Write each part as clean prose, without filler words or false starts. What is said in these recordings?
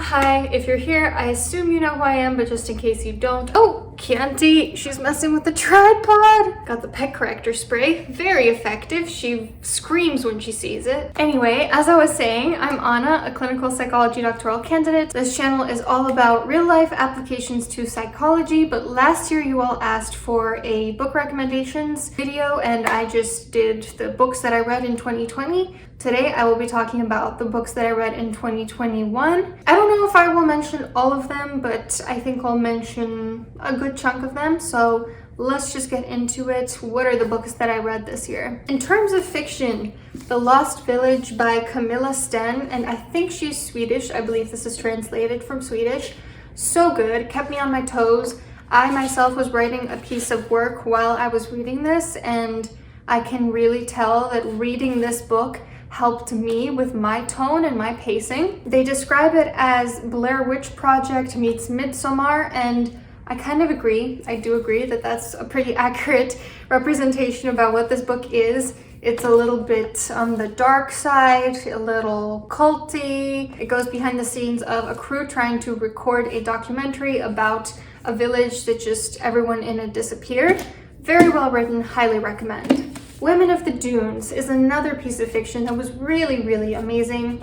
Hi, if you're here, I assume you know who I am, but just in case you don't. Oh, Chianti, she's messing with the tripod. Got the pet corrector spray, very effective. She screams when she sees it. Anyway, as I was saying, I'm Anna, a clinical psychology doctoral candidate. This channel is all about real life applications to psychology, but last year you all asked for a book recommendations video, and I just did the books that I read in 2020. Today I will be talking about the books that I read in 2021. I don't know if I will mention all of them, but I think I'll mention a good chunk of them. So let's just get into it. What are the books that I read this year? In terms of fiction, The Lost Village by Camilla Sten, and I think she's Swedish. I believe this is translated from Swedish. So good, kept me on my toes. I myself was writing a piece of work while I was reading this, and I can really tell that reading this book helped me with my tone and my pacing. They describe it as Blair Witch Project meets Midsommar, and I kind of agree. I do agree that that's a pretty accurate representation about what this book is. It's a little bit on the dark side, a little culty. It goes behind the scenes of a crew trying to record a documentary about a village that just everyone in it disappeared. Very well written, highly recommend. Women of the Dunes is another piece of fiction that was really amazing.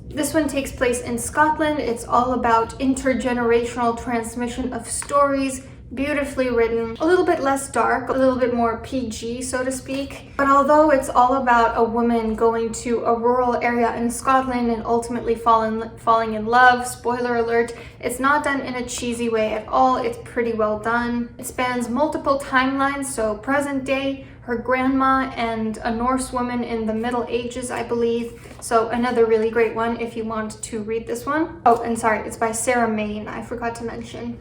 This one takes place in Scotland. It's all about intergenerational transmission of stories, beautifully written, a little bit less dark, a little bit more PG, so to speak. But although it's all about a woman going to a rural area in Scotland and ultimately falling in love, spoiler alert, it's not done in a cheesy way at all. It's pretty well done. It spans multiple timelines, so present day, her grandma, and a Norse woman in the Middle Ages, I believe. So another really great one if you want to read this one. Oh, and sorry, it's by Sarah Maine, I forgot to mention.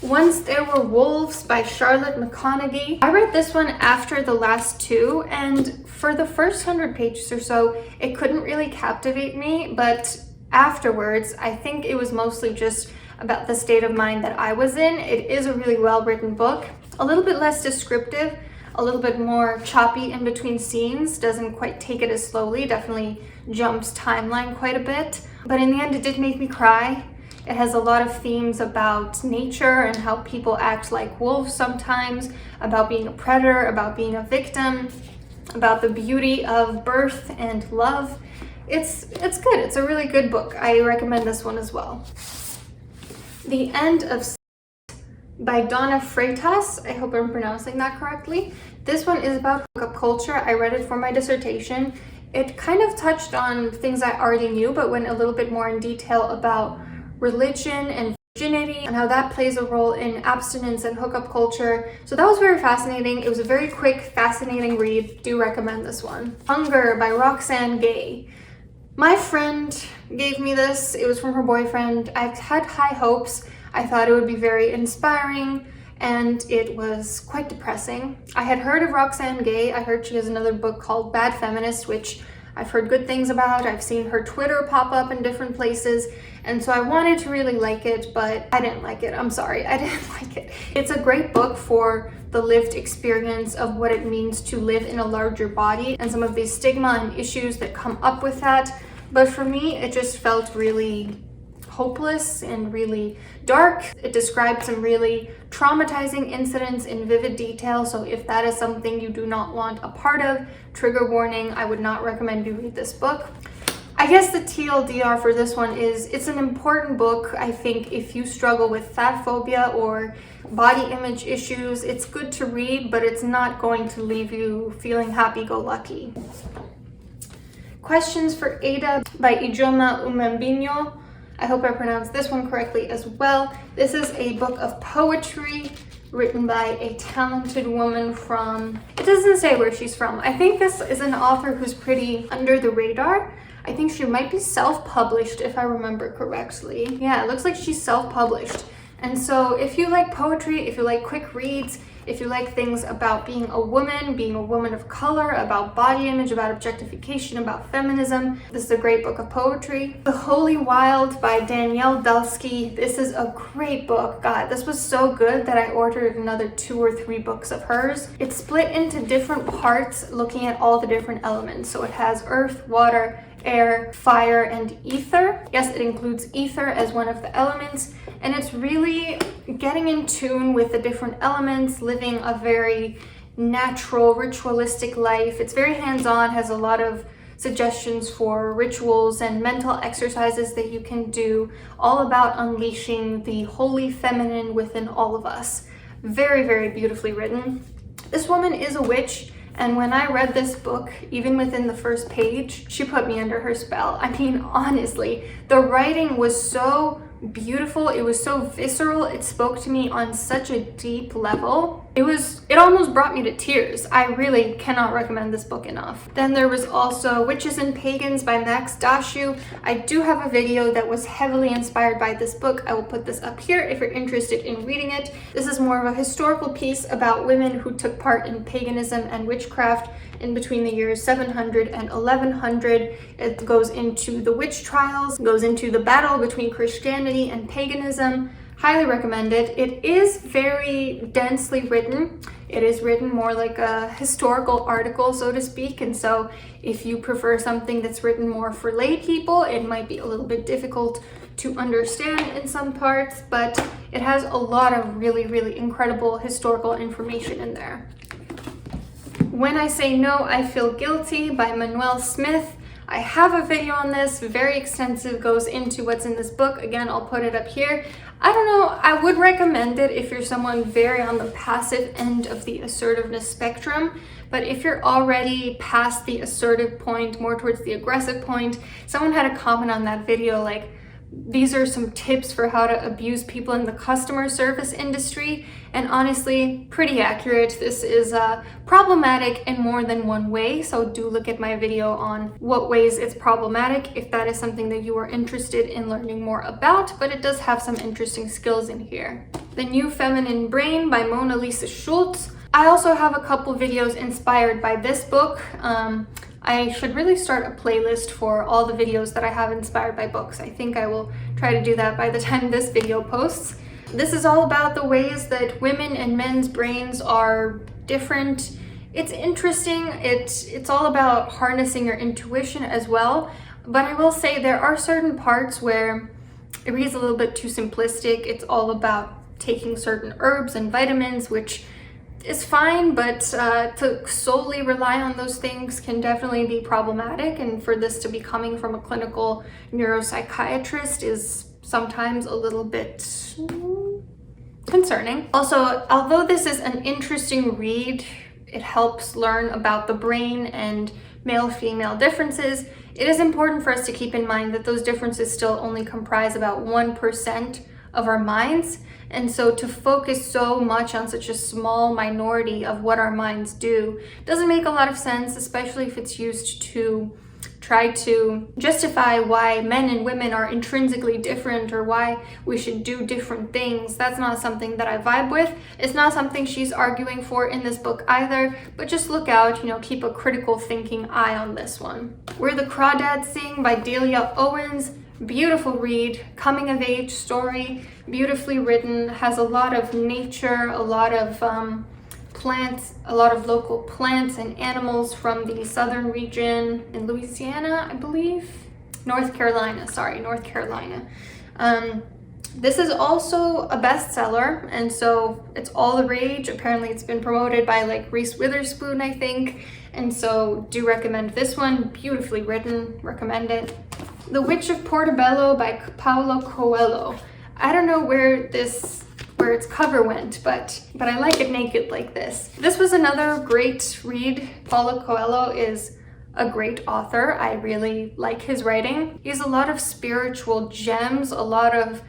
Once There Were Wolves by Charlotte McConaughey. I read this one after the last two, and for the first 100 pages or so, it couldn't really captivate me, but afterwards, I think it was mostly just about the state of mind that I was in. It is a really well-written book. A little bit less descriptive, a little bit more choppy in between scenes, doesn't quite take it as slowly, definitely jumps timeline quite a bit. But in the end, it did make me cry. It has a lot of themes about nature and how people act like wolves sometimes, about being a predator, about being a victim, about the beauty of birth and love. It's good. It's a really good book. I recommend this one as well. The End of by Donna Freitas. I hope I'm pronouncing that correctly. This one is about hookup culture. I read it for my dissertation. It kind of touched on things I already knew, but went a little bit more in detail about religion and virginity and how that plays a role in abstinence and hookup culture. So that was very fascinating. It was a very quick, fascinating read. Do recommend this one. Hunger by Roxane Gay. My friend gave me this. It was from her boyfriend. I've had high hopes. I thought it would be very inspiring, and it was quite depressing. I had heard of Roxane Gay. I heard she has another book called Bad Feminist, which I've heard good things about. I've seen her Twitter pop up in different places, and so I wanted to really like it, but I didn't like it. I'm sorry, I didn't like it. It's a great book for the lived experience of what it means to live in a larger body and some of these stigma and issues that come up with that. But for me, it just felt really hopeless and really dark. It described some really traumatizing incidents in vivid detail, so if that is something you do not want a part of, trigger warning, I would not recommend you read this book. I guess the TLDR for this one is it's an important book. I think if you struggle with fat phobia or body image issues, it's good to read, but it's not going to leave you feeling happy-go-lucky. Questions for Ada by Ijoma Umembinyo. I hope I pronounced this one correctly as well. This is a book of poetry written by a talented woman from, it doesn't say where she's from. I think this is an author who's pretty under the radar. I think she might be self-published if I remember correctly. Yeah, it looks like she's self-published. And so if you like poetry, if you like quick reads, if you like things about being a woman of color, about body image, about objectification, about feminism, this is a great book of poetry. The Holy Wild by Danielle Dulski. This is a great book. God, this was so good that I ordered another 2 or 3 books of hers. It's split into different parts looking at all the different elements. So it has earth, water, air, fire, and ether. Yes, it includes ether as one of the elements, and it's really getting in tune with the different elements, living a very natural, ritualistic life. It's very hands-on, has a lot of suggestions for rituals and mental exercises that you can do, all about unleashing the holy feminine within all of us. Very, very beautifully written. This woman is a witch, and when I read this book, even within the first page, she put me under her spell. I mean, honestly, the writing was so beautiful, it was so visceral, it spoke to me on such a deep level. It almost brought me to tears. I really cannot recommend this book enough. Then there was also Witches and Pagans by Max Dashu. I do have a video that was heavily inspired by this book. I will put this up here if you're interested in reading it. This is more of a historical piece about women who took part in paganism and witchcraft in between the years 700 and 1100. It goes into the witch trials, goes into the battle between Christianity and paganism. Highly recommend it. It is very densely written. It is written more like a historical article, so to speak, and so if you prefer something that's written more for lay people, it might be a little bit difficult to understand in some parts, but it has a lot of really, really incredible historical information in there. When I Say No, I Feel Guilty by Manuel Smith. I have a video on this, very extensive, goes into what's in this book. Again, I'll put it up here. I don't know, I would recommend it if you're someone very on the passive end of the assertiveness spectrum, but if you're already past the assertive point, more towards the aggressive point, someone had a comment on that video like, these are some tips for how to abuse people in the customer service industry, and honestly, pretty accurate. This is problematic in more than one way, so do look at my video on what ways it's problematic if that is something that you are interested in learning more about, but it does have some interesting skills in here. The New Feminine Brain by Mona Lisa Schultz. I also have a couple videos inspired by this book. I should really start a playlist for all the videos that I have inspired by books. I think I will try to do that by the time this video posts. This is all about the ways that women and men's brains are different. It's interesting. It's all about harnessing your intuition as well. But I will say there are certain parts where it reads a little bit too simplistic. It's all about taking certain herbs and vitamins, which is fine, but to solely rely on those things can definitely be problematic, and for this to be coming from a clinical neuropsychiatrist is sometimes a little bit concerning. Also, although this is an interesting read, it helps learn about the brain and male-female differences, it is important for us to keep in mind that those differences still only comprise about 1% of our minds. And so to focus so much on such a small minority of what our minds do doesn't make a lot of sense, especially if it's used to try to justify why men and women are intrinsically different or why we should do different things. That's not something that I vibe with. It's not something she's arguing for in this book either, but just look out, keep a critical thinking eye on this one. Where the Crawdads Sing by Delia Owens. Beautiful read, coming of age story, beautifully written, has a lot of nature, a lot of plants, a lot of local plants and animals from the southern region in Louisiana, I believe. North Carolina. This is also a bestseller, and so it's all the rage. Apparently it's been promoted by like Reese Witherspoon, I think, and so do recommend this one. Beautifully written, recommend it. The Witch of Portobello by Paulo Coelho. I don't know where its cover went, but I like it naked like this. This was another great read. Paulo Coelho is a great author. I really like his writing. He has a lot of spiritual gems, a lot of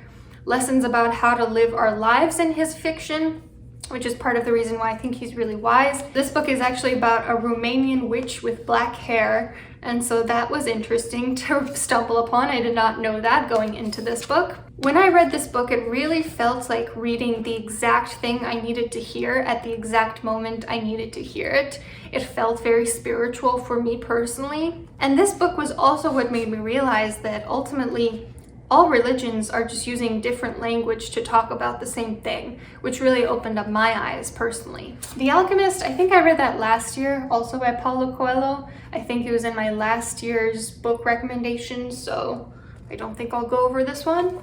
lessons about how to live our lives in his fiction, which is part of the reason why I think he's really wise. This book is actually about a Romanian witch with black hair, and so that was interesting to stumble upon. I did not know that going into this book. When I read this book, it really felt like reading the exact thing I needed to hear at the exact moment I needed to hear it. It felt very spiritual for me personally. And this book was also what made me realize that ultimately all religions are just using different language to talk about the same thing, which really opened up my eyes personally. The Alchemist, I think I read that last year, also by Paulo Coelho. I think it was in my last year's book recommendations, so I don't think I'll go over this one.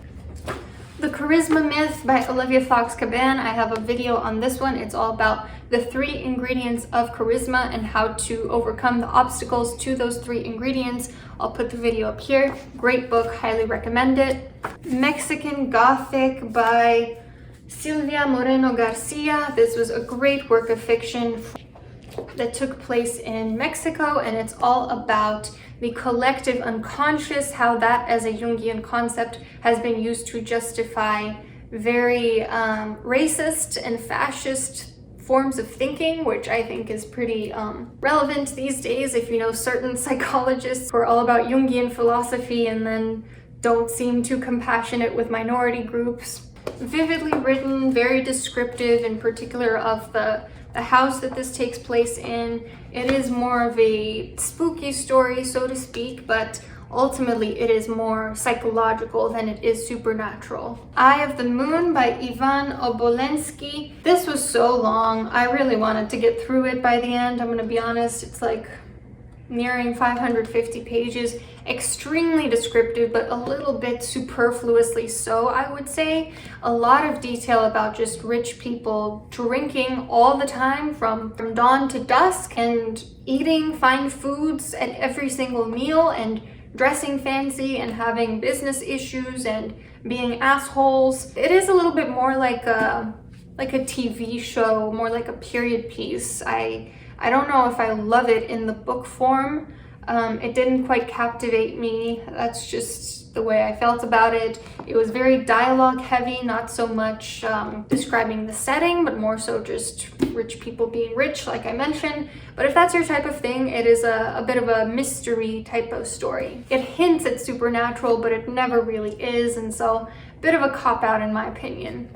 The Charisma Myth by Olivia Fox-Caban. I have a video on this one. It's all about the 3 ingredients of charisma and how to overcome the obstacles to those 3 ingredients. I'll put the video up here. Great book, highly recommend it. Mexican Gothic by Silvia Moreno Garcia. This was a great work of fiction that took place in Mexico, and it's all about the collective unconscious, how that as a Jungian concept has been used to justify very racist and fascist forms of thinking, which I think is pretty relevant these days if you know certain psychologists who are all about Jungian philosophy and then don't seem too compassionate with minority groups. Vividly written, very descriptive, in particular of the house that this takes place in. It is more of a spooky story, so to speak, but ultimately it is more psychological than it is supernatural. Eye of the Moon by Ivan Obolensky. This was so long. I really wanted to get through it by the end. I'm gonna be honest, it's like nearing 550 pages, extremely descriptive, but a little bit superfluously so, I would say. A lot of detail about just rich people drinking all the time from dawn to dusk and eating fine foods at every single meal and dressing fancy and having business issues and being assholes. It is a little bit more like a TV show, more like a period piece. I don't know if I love it in the book form. It didn't quite captivate me. That's just the way I felt about it. It was very dialogue heavy, not so much describing the setting, but more so just rich people being rich, like I mentioned. But if that's your type of thing, it is a bit of a mystery type of story. It hints at supernatural, but it never really is, and so a bit of a cop-out in my opinion.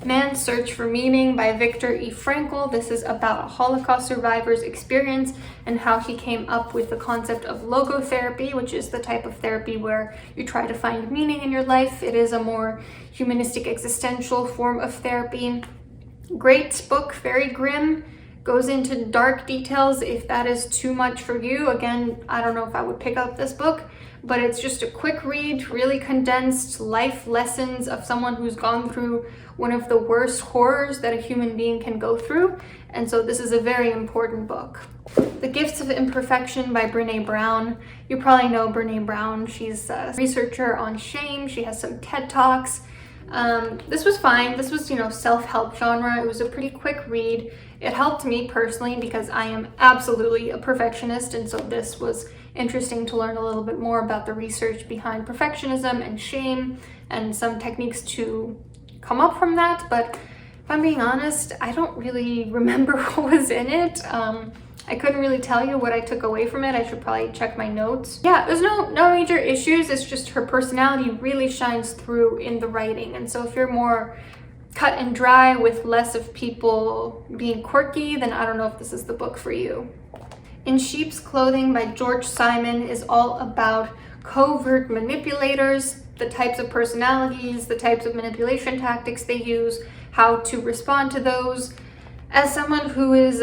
Man's Search for Meaning by Viktor E. Frankl. This is about a Holocaust survivor's experience and how he came up with the concept of logotherapy, which is the type of therapy where you try to find meaning in your life. It is a more humanistic, existential form of therapy. Great book, very grim, goes into dark details. If that is too much for you, again, I don't know if I would pick up this book, but it's just a quick read, really condensed life lessons of someone who's gone through one of the worst horrors that a human being can go through. And so this is a very important book. The Gifts of Imperfection by Brené Brown. You probably know Brené Brown. She's a researcher on shame. She has some TED Talks. This was fine. This was, self-help genre. It was a pretty quick read. It helped me personally because I am absolutely a perfectionist, and so this was interesting to learn a little bit more about the research behind perfectionism and shame and some techniques to come up from that. But if I'm being honest, I don't really remember what was in it. I couldn't really tell you what I took away from it. I should probably check my notes. Yeah, there's no major issues. It's just her personality really shines through in the writing. And so if you're more cut and dry with less of people being quirky, then I don't know if this is the book for you. In Sheep's Clothing by George Simon is all about covert manipulators, the types of personalities, the types of manipulation tactics they use, how to respond to those. As someone who is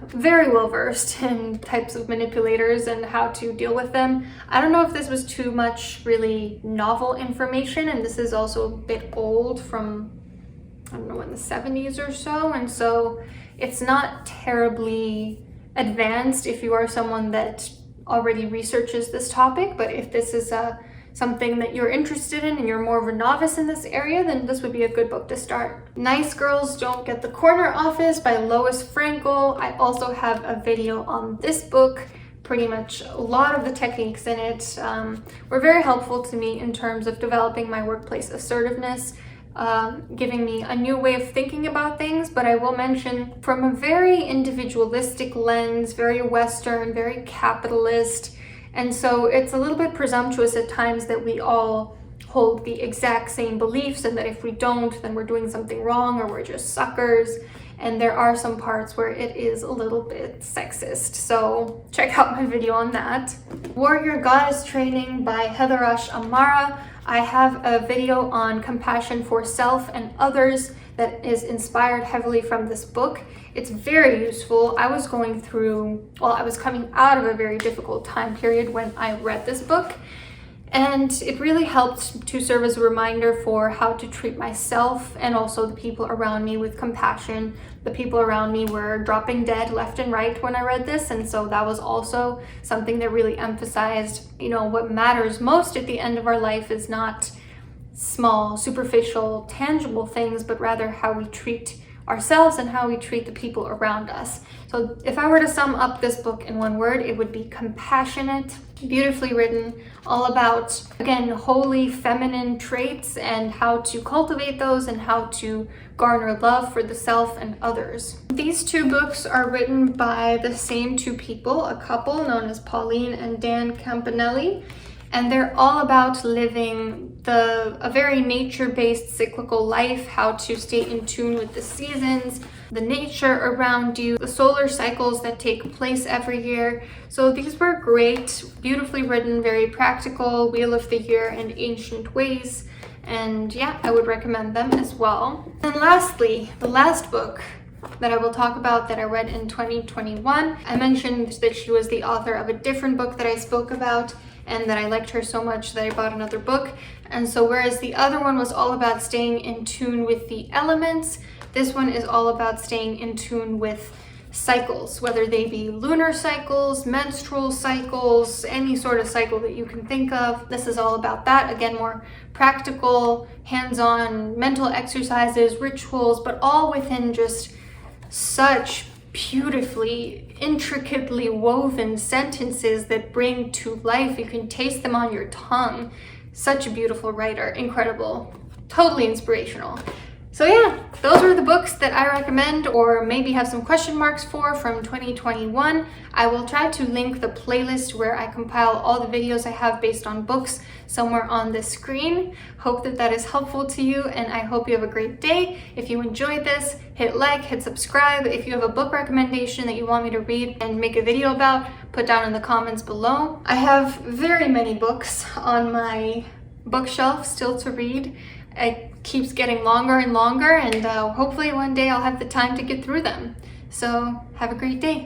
very well versed in types of manipulators and how to deal with them, I don't know if this was too much really novel information, and this is also a bit old from, I don't know, in the 70s or so, and so it's not terribly advanced if you are someone that already researches this topic. But if this is something that you're interested in and you're more of a novice in this area, then this would be a good book to start. Nice Girls Don't Get the Corner Office by Lois Frankel. I also have a video on this book. Pretty much a lot of the techniques in it were very helpful to me in terms of developing my workplace assertiveness, giving me a new way of thinking about things. But I will mention, from a very individualistic lens, very Western, very capitalist, and so it's a little bit presumptuous at times that we all hold the exact same beliefs and that if we don't, then we're doing something wrong or we're just suckers. and there are some parts where it is a little bit sexist. So check out my video on that. Warrior Goddess Training by Heatherash Amara. I have a video on compassion for self and others that is inspired heavily from this book. It's very useful. I was coming out of a very difficult time period when I read this book, and it really helped to serve as a reminder for how to treat myself and also the people around me with compassion. The people around me were dropping dead left and right when I read this, and so that was also something that really emphasized, what matters most at the end of our life is not small, superficial, tangible things, but rather how we treat ourselves and how we treat the people around us. So if I were to sum up this book in one word, it would be compassionate, beautifully written, all about, again, holy feminine traits and how to cultivate those and how to garner love for the self and others. These two books are written by the same two people, a couple known as Pauline and Dan Campanelli, and they're all about living a very nature-based cyclical life, how to stay in tune with the seasons, the nature around you, the solar cycles that take place every year. So these were great, beautifully written, very practical, Wheel of the Year and Ancient Ways. And yeah, I would recommend them as well. And lastly, the last book that I will talk about that I read in 2021. I mentioned that she was the author of a different book that I spoke about, and that I liked her so much that I bought another book. And so whereas the other one was all about staying in tune with the elements, this one is all about staying in tune with cycles, whether they be lunar cycles, menstrual cycles, any sort of cycle that you can think of. This is all about that. Again, more practical, hands-on mental exercises, rituals, but all within just such beautifully, intricately woven sentences that bring to life. You can taste them on your tongue. Such a beautiful writer, incredible, totally inspirational. So yeah, those are the books that I recommend or maybe have some question marks for from 2021. I will try to link the playlist where I compile all the videos I have based on books somewhere on the screen. Hope that is helpful to you, and I hope you have a great day. If you enjoyed this, hit like, hit subscribe. If you have a book recommendation that you want me to read and make a video about, put down in the comments below. I have very many books on my bookshelf still to read. It keeps getting longer and longer, and hopefully one day I'll have the time to get through them. So have a great day.